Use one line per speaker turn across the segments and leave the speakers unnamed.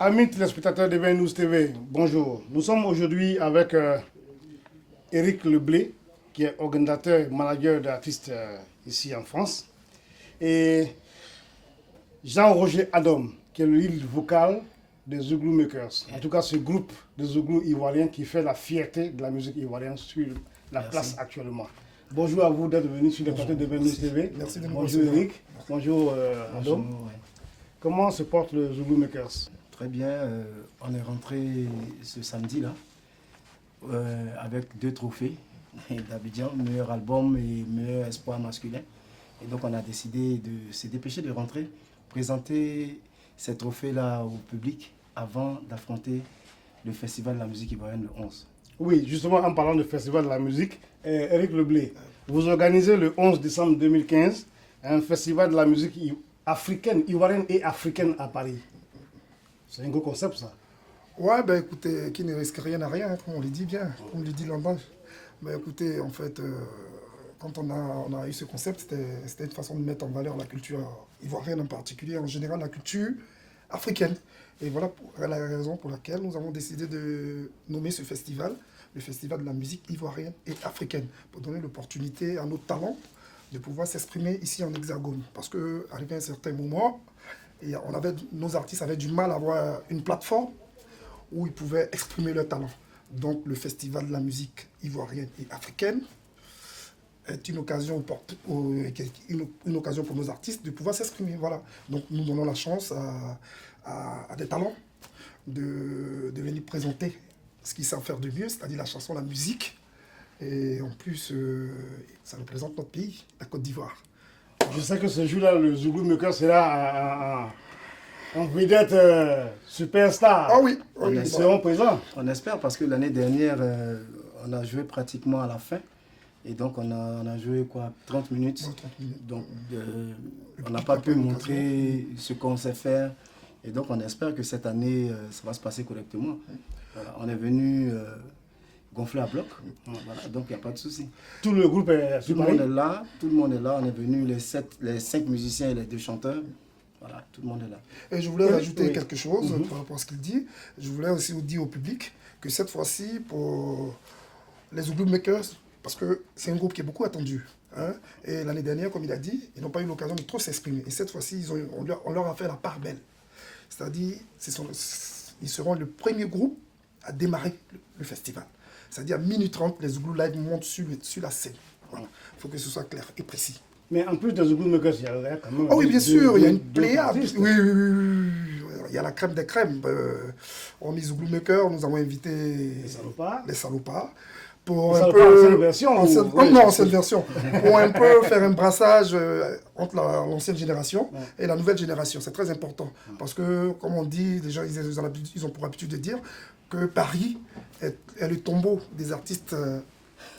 Amis téléspectateurs de 20 News TV, bonjour. Nous sommes aujourd'hui avec Éric Leblé, qui est organisateur, manager d'artistes ici en France, et Jean-Roger Adom, qui est le lead vocal des Zouglou Makers. En tout cas, ce groupe de Zouglou ivoiriens qui fait la fierté de la musique ivoirienne sur la place actuellement. Bonjour à vous d'être venus sur le plateau de 20 News TV.
Merci de nous
Bonjour
recevoir.
Éric, bonjour Adom. Comment se porte le Zouglou Makers?
Très bien, on est rentré ce samedi-là avec 2 trophées d'Abidjan, meilleur album et meilleur espoir masculin. Et donc on a décidé de se dépêcher de rentrer, présenter ces trophées-là au public avant d'affronter le Festival de la musique ivoirienne le 11.
Oui, justement en parlant du Festival de la musique, Éric Leblé, vous organisez le 11 décembre 2015 un festival de la musique africaine, ivoirienne et africaine à Paris. C'est un gros concept, ça.
Ouais, ben écoutez, qui ne risque rien n'a rien, comme on le dit bien, comme le dit l'emballage. Ben écoutez, en fait, quand on a eu ce concept, c'était une façon de mettre en valeur la culture ivoirienne en particulier, en général la culture africaine. Et voilà la raison pour laquelle nous avons décidé de nommer ce festival le Festival de la musique ivoirienne et africaine, pour donner l'opportunité à nos talents de pouvoir s'exprimer ici en Hexagone. Parce qu'arrivé à un certain moment, et nos artistes avaient du mal à avoir une plateforme où ils pouvaient exprimer leur talent. Donc le Festival de la musique ivoirienne et africaine est une occasion pour nos artistes de pouvoir s'exprimer. Voilà. Donc nous donnons la chance à des talents de venir présenter ce qu'ils savent faire de mieux, c'est-à-dire la chanson, la musique. Et en plus, ça représente notre pays, la Côte d'Ivoire.
Je sais que ce jour-là, le Zouglou Maker sera en vedette superstar.
Ah oui,
Ils seront présents.
On espère parce que l'année dernière, on a joué pratiquement à la fin. Et donc on a joué quoi, 30 minutes.
30 minutes.
Donc on n'a pas pu montrer ce qu'on sait faire. Et donc on espère que cette année, ça va se passer correctement. Voilà, on est venu gonfler à bloc. Voilà, donc il n'y a pas de souci.
Tout le groupe est
Tout le monde est là, tout le monde est là. On est venu les 5 musiciens et les 2 chanteurs. Voilà, tout le monde est là.
Et je voulais rajouter quelque chose
Mhm.
par rapport à ce qu'il dit. Je voulais aussi dire au public que cette fois-ci, pour les Zouglou Makers, parce que c'est un groupe qui est beaucoup attendu. Hein, et l'année dernière, comme il a dit, ils n'ont pas eu l'occasion de trop s'exprimer. Et cette fois-ci, on leur a fait la part belle. C'est-à-dire, ils seront le premier groupe à démarrer le festival. C'est-à-dire, à minute 30, les Zouglou Live montent sur la scène. Voilà. Il faut que ce soit clair et précis.
Mais en plus des Zouglou Makers, il y a quand même...
Ah oui, bien sûr, il y a une pléiade.
artistes.
Oui. Il y a la crème des crèmes. Hormis Zouglou Maker, nous avons invité les salopards. Pour
Les
un
salopards,
peu...
ancienne version ou-
Non, ancienne version. Pour un peu faire un brassage entre l'ancienne génération et la nouvelle génération. C'est très important. Parce que, comme on dit, les gens ils ont pour habitude de dire que Paris est le tombeau des artistes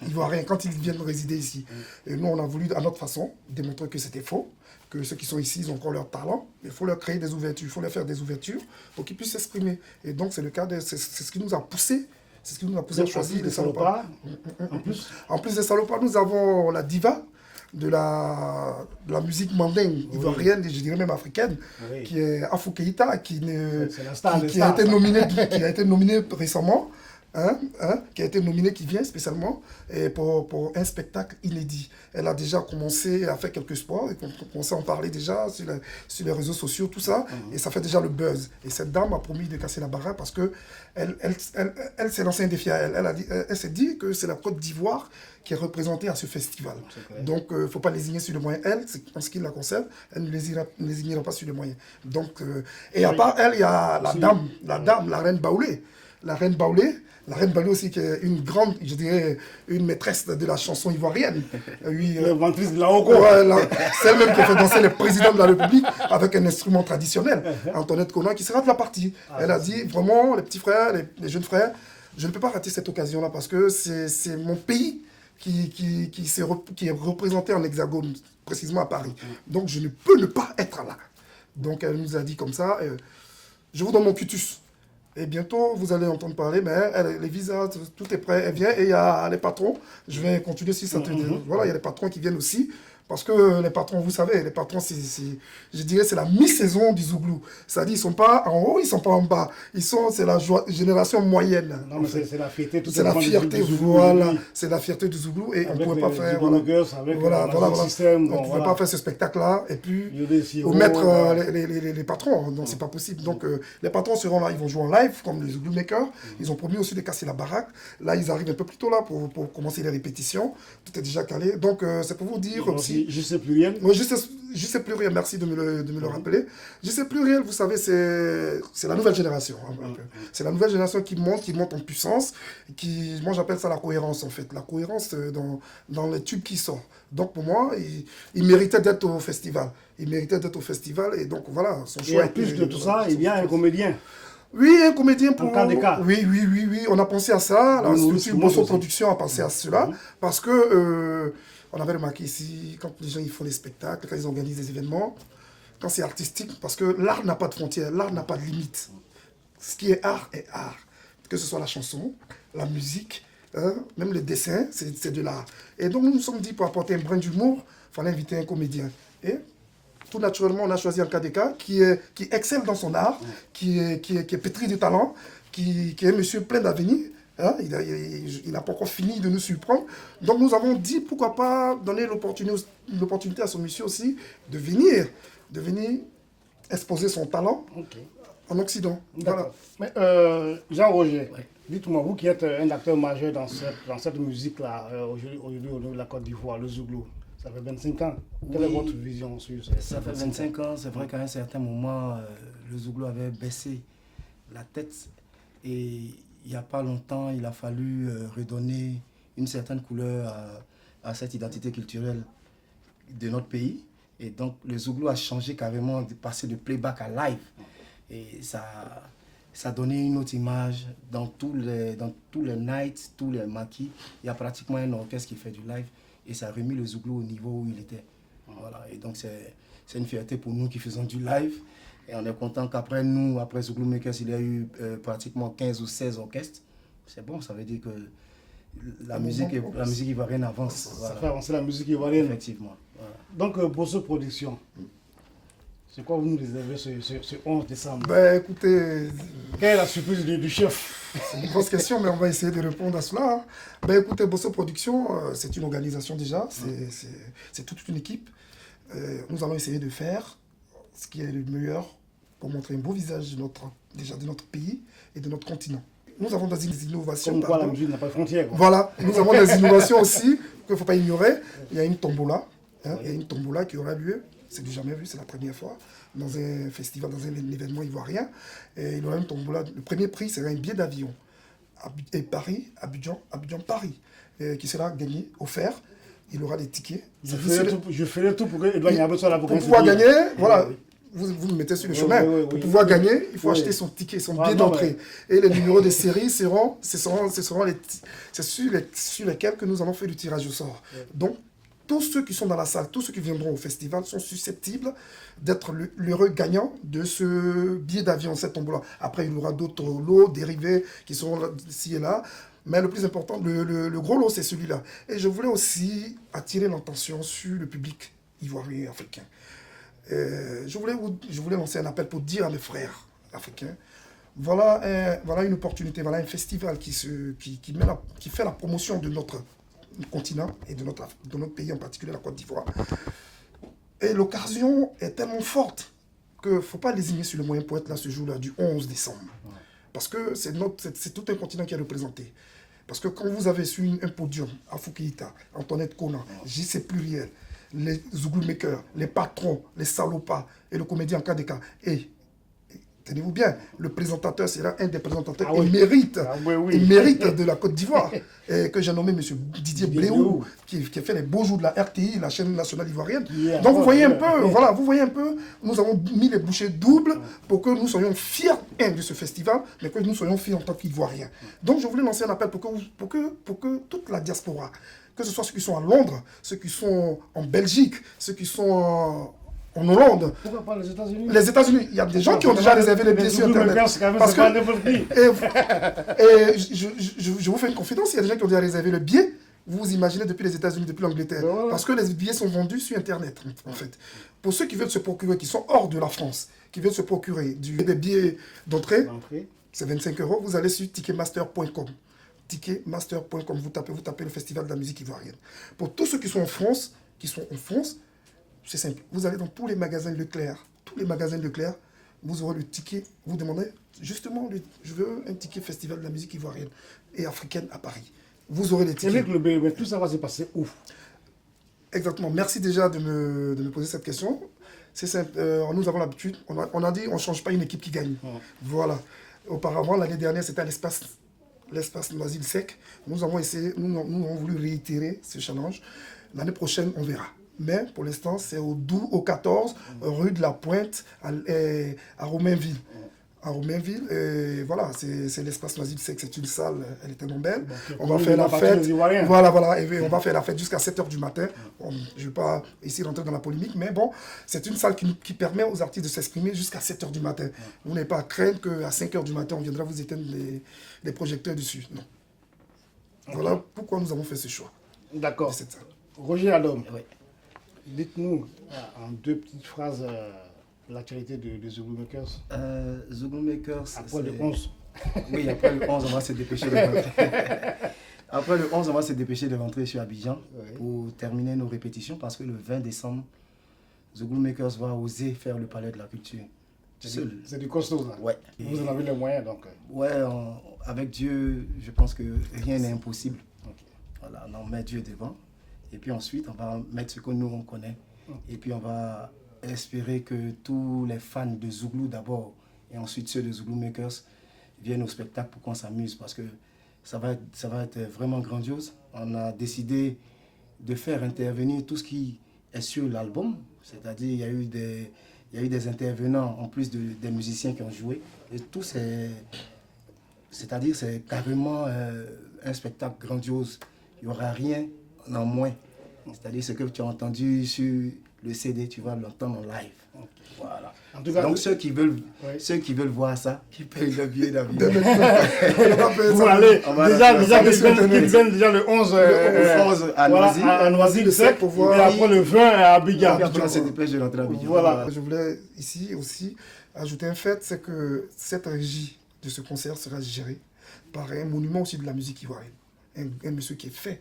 ivoiriens quand ils viennent résider ici. Et nous, on a voulu, à notre façon, démontrer que c'était faux, que ceux qui sont ici, ils ont encore leur talent, mais il faut leur créer des ouvertures, il faut leur faire des ouvertures pour qu'ils puissent s'exprimer. Et donc, c'est le cas, c'est ce qui nous a poussé. C'est ce qui nous a poussé à choisir les salopards. En plus des salopards, nous avons la diva de la musique mandingue ivoirienne, et je dirais même africaine, qui est Afou Keïta, qui a été nominée récemment. Qui a été nominée, qui vient spécialement pour un spectacle inédit. Elle a déjà commencé à faire quelques sports, et on commence à en parler déjà sur les réseaux sociaux, tout ça, et ça fait déjà le buzz. Et cette dame a promis de casser la baraque parce que elle s'est lancée un défi à elle. Elle s'est dit que c'est la Côte d'Ivoire qui est représentée à ce festival. Donc, il ne faut pas lésigner sur les moyens. Elle, en ce qui la concerne, elle ne lésignera pas sur les moyens. Donc, et à part elle, il y a la reine Baoulé. La reine Baoulé aussi, qui est une grande, je dirais, une maîtresse de la chanson ivoirienne. Oui,
L'inventrice de la Oko.
Celle même qui fait danser le président de la République avec un instrument traditionnel, Antoinette Konan, qui sera de la partie. Elle a dit, vraiment, les petits frères, les jeunes frères, je ne peux pas rater cette occasion-là parce que c'est mon pays qui est représenté en Hexagone, précisément à Paris. Donc, je ne peux ne pas être là. Donc, elle nous a dit comme ça, je vous donne mon cutus. Et bientôt, vous allez entendre parler, mais les visas, tout est prêt. Elle vient et il y a les patrons. Je vais continuer si ça te dit. Voilà, il y a les patrons qui viennent aussi Parce que les patrons, vous savez, les patrons, je dirais, c'est la mi-saison du Zouglou. C'est-à-dire, ils ne sont pas en haut, ils ne sont pas en bas. C'est la génération moyenne.
Non, mais c'est la fierté.
C'est la fierté, voilà. C'est la fierté du Zouglou. Et on ne pouvait pas faire... Voilà.
Système,
on ne pouvait pas faire ce spectacle-là et puis mettre les patrons. Donc, c'est pas possible. Donc, les patrons seront là, ils vont jouer en live, comme les Zouglou Makers. Ils ont promis aussi de casser la baraque. Là, ils arrivent un peu plus tôt là pour commencer les répétitions. Tout est déjà calé. Donc, c'est pour vous dire aussi...
Je sais plus rien.
Moi, je sais plus rien, merci de me le rappeler. Je sais plus rien, vous savez, c'est la nouvelle génération. C'est la nouvelle génération qui monte en puissance. Moi, j'appelle ça la cohérence, en fait. La cohérence dans les tubes qui sortent. Donc, pour moi, il méritait d'être au festival. Et donc, voilà, son choix.
Et en plus de tout ça, il y a un comédien.
Oui, un comédien pour...
En cas de cas.
Oui, on a pensé à ça. La structure Bosso Production a pensé à cela. Parce que... on avait remarqué ici, quand les gens ils font des spectacles, quand ils organisent des événements, quand c'est artistique, parce que l'art n'a pas de frontières, l'art n'a pas de limite. Ce qui est art. Que ce soit la chanson, la musique, même le dessin, c'est de l'art. Et donc nous nous sommes dit, pour apporter un brin d'humour, il fallait inviter un comédien. Et tout naturellement, on a choisi un KDK qui excelle dans son art, qui est pétri de talent, qui est un monsieur plein d'avenir. Il n'a pas encore fini de nous surprendre. Donc nous avons dit pourquoi pas donner l'opportunité à ce monsieur aussi de venir exposer son talent en Occident. Voilà.
Mais Jean-Roger, dites-moi, vous qui êtes un acteur majeur dans cette musique-là, aujourd'hui au niveau de la Côte d'Ivoire, le Zouglou, ça fait 25 ans. Quelle est votre vision sur ça?
Ça fait 25 ans, c'est vrai qu'à un certain moment, le Zouglou avait baissé la tête et il n'y a pas longtemps, il a fallu redonner une certaine couleur à cette identité culturelle de notre pays. Et donc, le Zouglou a changé carrément, de passer de playback à live. Et ça a donné une autre image dans tous les nights, tous les maquis. Il y a pratiquement un orchestre qui fait du live. Et ça a remis le Zouglou au niveau où il était. Voilà. Et donc, c'est une fierté pour nous qui faisons du live. Et on est content qu'après nous, après Zouglou Makers, il y a eu pratiquement 15 ou 16 orchestres. C'est bon, ça veut dire que la musique ivoirienne avance.
Ça fait avancer la musique ivoirienne.
Effectivement. Voilà.
Donc, Bosso Production, c'est quoi vous nous réservez ce 11 décembre?
Ben écoutez...
Quelle est la surprise du chef?
C'est une grosse question, mais on va essayer de répondre à cela. Ben écoutez, Bosso Production, c'est une organisation déjà, c'est toute une équipe. Nous allons essayer de faire ce qui est le meilleur pour montrer un beau visage de notre pays et de notre continent. Nous avons des innovations.
Comme quoi la musique n'a pas de frontières.
Voilà, nous avons des innovations aussi qu'il ne faut pas ignorer. Il y a une tombola, il y a une tombola qui aura lieu, c'est du jamais vu, c'est la première fois, dans un festival, dans un événement ivoirien. Et il y aura une tombola, le premier prix sera un billet d'avion. Et Abidjan, Paris, qui sera gagné, offert. Il aura des tickets.
Je ferai tout pour que Edouard Niabé soit là pour
pouvoir gagner, voilà. Vous me mettez sur le chemin. Pour pouvoir gagner, il faut acheter son ticket, son billet d'entrée. Et les numéros de série sur lesquels que nous allons faire du tirage au sort. Donc, tous ceux qui sont dans la salle, tous ceux qui viendront au festival sont susceptibles d'être l'heureux gagnant de ce billet d'avion, cette tombola. Après, il y aura d'autres lots dérivés qui seront là, ici et là. Mais le plus important, le gros lot, c'est celui-là. Et je voulais aussi attirer l'attention sur le public ivoirien et africain. Je voulais lancer un appel pour dire à mes frères africains, voilà une opportunité, voilà un festival qui fait la promotion de notre continent et de notre pays, en particulier la Côte d'Ivoire. Et l'occasion est tellement forte qu'il ne faut pas lésigner sur le moyen pour être là ce jour-là, du 11 décembre. Parce que c'est tout un continent qui est représenté. Parce que quand vous avez sur un podium, Afou Keïta, Antoinette Kona, J.C. Pluriel, les Zouglou Makers, les patrons, les salopas et le comédien KDK, et tenez-vous bien, le présentateur sera un des présentateurs émérites de la Côte d'Ivoire, que j'ai nommé M. Didier Bléou, qui fait les beaux jours de la RTI, la chaîne nationale ivoirienne. Donc vous voyez un peu, nous avons mis les bouchées doubles pour que nous soyons fiers de ce festival, mais que nous soyons fiers en tant qu'Ivoiriens. Donc je voulais lancer un appel pour que toute la diaspora, que ce soit ceux qui sont à Londres, ceux qui sont en Belgique, ceux qui sont en Hollande.
Pourquoi pas les États-Unis?
Les États-Unis, il y a des gens qui ont déjà réservé les billets sur Internet. Parce que, et je vous fais une confidence, il y a des gens qui ont déjà réservé le billet Vous vous imaginez depuis les États-Unis, depuis l'Angleterre.
Voilà.
Parce que les billets sont vendus sur Internet, en fait. Pour ceux qui veulent se procurer, qui sont hors de la France, qui veulent se procurer des billets d'entrée, c'est 25 €. Vous allez sur ticketmaster.com. Ticketmaster.com. Vous tapez le Festival de la musique ivoirienne. Pour tous ceux qui sont en France, c'est simple. Vous allez dans tous les magasins Leclerc. Tous les magasins Leclerc, vous aurez le ticket. Vous demandez justement, je veux un ticket Festival de la musique ivoirienne et africaine à Paris. Vous aurez les tickets.
Éric Leblé, mais tout ça va se passer où?
Exactement. Merci déjà de me poser cette question. C'est simple. Nous avons l'habitude. On a dit on ne change pas une équipe qui gagne. Voilà. Auparavant, l'année dernière, c'était à l'espace Noisy Sec. Nous avons voulu réitérer ce challenge. L'année prochaine, on verra. Mais pour l'instant, c'est au 12 au 14, rue de la Pointe, à Romainville. À Romainville, et voilà, c'est l'espace Noisy Sec, c'est une salle, elle est tellement belle. On va faire la fête. Voilà, et on va faire la fête jusqu'à 7 h du matin. Bon, je ne vais pas ici rentrer dans la polémique, mais bon, c'est une salle qui permet aux artistes de s'exprimer jusqu'à 7 h du matin. Vous n'avez pas à craindre qu'à 5 h du matin, on viendra vous éteindre les projecteurs dessus. Non. Voilà pourquoi nous avons fait ce choix.
D'accord.
C'est ça.
Roger Adom,
Oui.
dites-nous en 2 petites phrases l'actualité de Zouglou Makers.
Zouglou Makers.
Après le 11.
Oui, après le 11, on va se dépêcher de rentrer. Après le 11, on va se dépêcher de rentrer sur Abidjan pour terminer nos répétitions parce que le 20 décembre, Zouglou Makers va oser faire le palais de la culture.
C'est du costaud, ça.
Ouais.
Vous en avez les moyens, donc.
Ouais, avec Dieu, je pense que rien n'est impossible. Voilà, on met Dieu devant. Et puis ensuite, on va mettre ce que nous, on connaît. Et puis on va espérer que tous les fans de Zouglou d'abord et ensuite ceux de Zouglou Makers viennent au spectacle pour qu'on s'amuse parce que ça va être vraiment grandiose. On a décidé de faire intervenir tout ce qui est sur l'album, c'est-à-dire il y a eu des intervenants en plus des musiciens qui ont joué et tout c'est-à-dire c'est carrément un spectacle grandiose. Il n'y aura rien en moins. C'est-à-dire ce que tu as entendu sur le CD, tu vas l'entendre en live. Voilà. En tout cas, donc ceux qui veulent voir ça, qui payent le billet d'avion.
Vous allez déjà le 11 à Noisy-le-Sec pour voir. Et après le 20 à Abidjan.
Après, c'est des plages de l'entrée à Abidjan.
Voilà. Je voulais ici aussi ajouter un fait, c'est que cette régie de ce concert sera gérée par un monument aussi de la musique ivoirienne. Un monsieur qui est fait.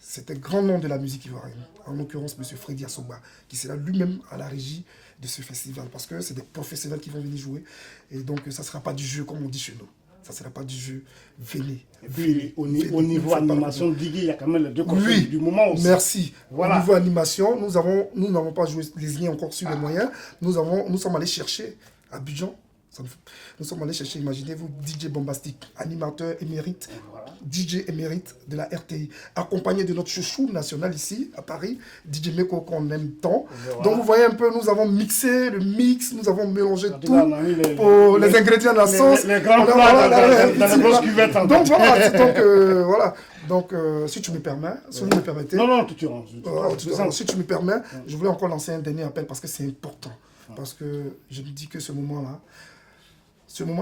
C'est un grand nom de la musique ivoirienne, en l'occurrence M. Freddy Assoba, qui sera lui-même à la régie de ce festival, parce que c'est des professionnels qui vont venir jouer, et donc ça ne sera pas du jeu comme on dit chez nous, ça ne sera pas du jeu, venez.
Et puis au niveau animation, Diggy, il y a quand même les 2 concerts du moment aussi.
Merci. Voilà. Au niveau animation, nous n'avons pas joué les liens encore sur les moyens, nous sommes allés chercher à Abidjan. Nous sommes allés chercher, imaginez-vous, DJ Bombastique, animateur émérite, DJ émérite de la RTI, accompagné de notre chouchou national ici, à Paris, DJ Meko qu'on aime tant. Donc vous voyez un peu, nous avons mixé le mix, nous avons mélangé tout, les ingrédients de la sauce.
Les grands plats dans les grosses cuvettes.
Donc voilà, donc si tu me permets, si vous me permettez.
Non, tout
si tu me permets, je voulais encore lancer un dernier appel parce que c'est important. Parce que je me dis que ce moment-là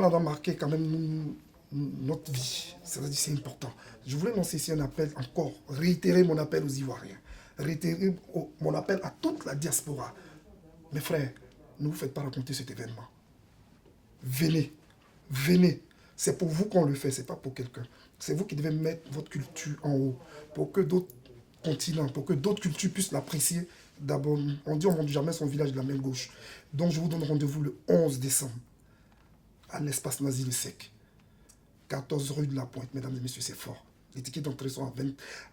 doit marquer quand même notre vie. C'est-à-dire c'est important. Je voulais lancer ici un appel encore, réitérer mon appel aux Ivoiriens, réitérer mon appel à toute la diaspora. Mes frères, ne vous faites pas raconter cet événement. Venez. C'est pour vous qu'on le fait, c'est pas pour quelqu'un. C'est vous qui devez mettre votre culture en haut pour que d'autres continents, pour que d'autres cultures puissent l'apprécier. D'abord, on dit on ne monte jamais son village de la main gauche. Donc je vous donne rendez-vous le 11 décembre à l'espace Noisy-le-Sec. 14 rue de la Pointe, mesdames et messieurs, c'est fort. Les tickets d'entrée sont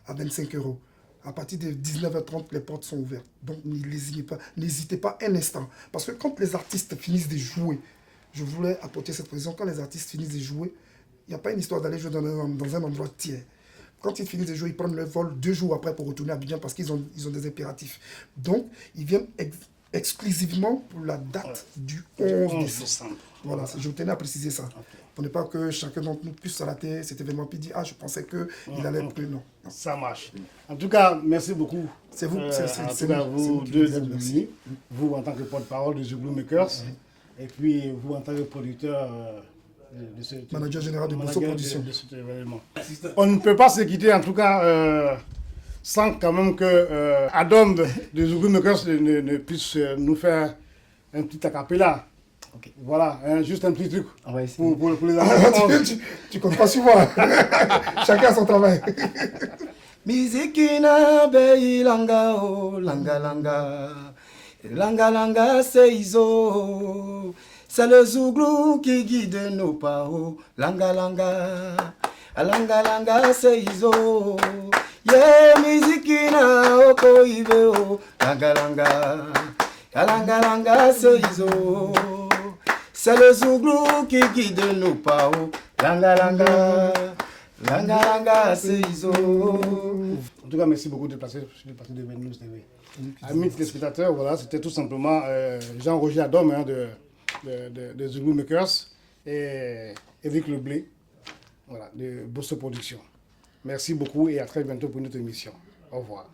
à 25 €. À partir de 19h30, les portes sont ouvertes. Donc n'hésitez pas un instant. Parce que quand les artistes finissent de jouer, je voulais apporter cette précision, quand les artistes finissent de jouer, il n'y a pas une histoire d'aller jouer dans un endroit tiers. Quand ils finissent de jouer, ils prennent le vol 2 jours après pour retourner à Abidjan parce qu'ils ont des impératifs. Donc, ils viennent exclusivement pour la date du 11 décembre. Voilà, je tenais à préciser ça. Pour ne pas que chacun d'entre nous puisse rater cet événement puis dire « Ah, je pensais qu'il allait être plus long. »
Ça marche. En tout cas, merci beaucoup.
C'est vous.
Vous deux d'être venus. Vous en tant que porte-parole de Zouglou Makers. Et puis vous en tant que producteur
Manager général de Bosso Production.
De cet événement. On ne peut pas se quitter en tout cas sans quand même que Adam de Zougou Makers ne puisse nous faire un petit acapella.
Ok.
Voilà, juste un petit truc
On va essayer.
pour les amis.
Tu comptes pas sur moi. Chacun son travail.
Mizikina bei langa o langa langa langa langa seizo. C'est le Zouglou qui guide nos pas oh langa langa langa langa seizo. Yeah mizikina oko ibe o langa langa langa langa seizo. C'est le Zouglou qui guide nos pas oh langa langa. Langa langa seizo.
En tout cas, merci beaucoup de passer sur le plateau de News TV. Amis téléspectateurs, voilà, c'était tout simplement Jean-Roger Adam de Zougou Makers et Eric Leblé, voilà, de Bosso Production. Merci beaucoup et à très bientôt pour une autre émission. Au revoir.